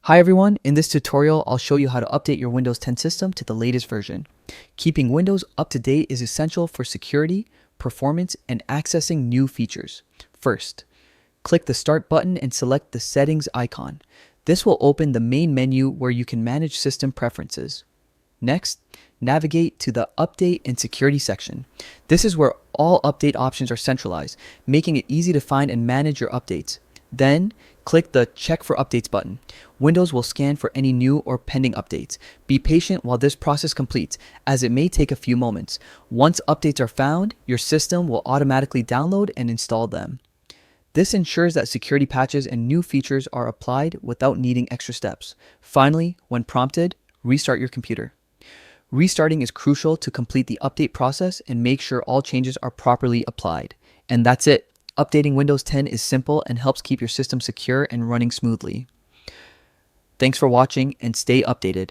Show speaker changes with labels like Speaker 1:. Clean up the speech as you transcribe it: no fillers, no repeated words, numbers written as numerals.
Speaker 1: Hi everyone, in this tutorial I'll show you how to update your Windows 10 system to the latest version. Keeping Windows up to date is essential for security, performance, and accessing new features. First, click the Start button and select the Settings icon. This will open the main menu where you can manage system preferences. Next, navigate to the Update and Security section. This is where all update options are centralized, making it easy to find and manage your updates. Then, click the Check for Updates button. Windows will scan for any new or pending updates. Be patient while this process completes, as it may take a few moments. Once updates are found, your system will automatically download and install them. This ensures that security patches and new features are applied without needing extra steps. Finally, when prompted, restart your computer. Restarting is crucial to complete the update process and make sure all changes are properly applied. And that's it. Updating Windows 10 is simple and helps keep your system secure and running smoothly. Thanks for watching and stay updated.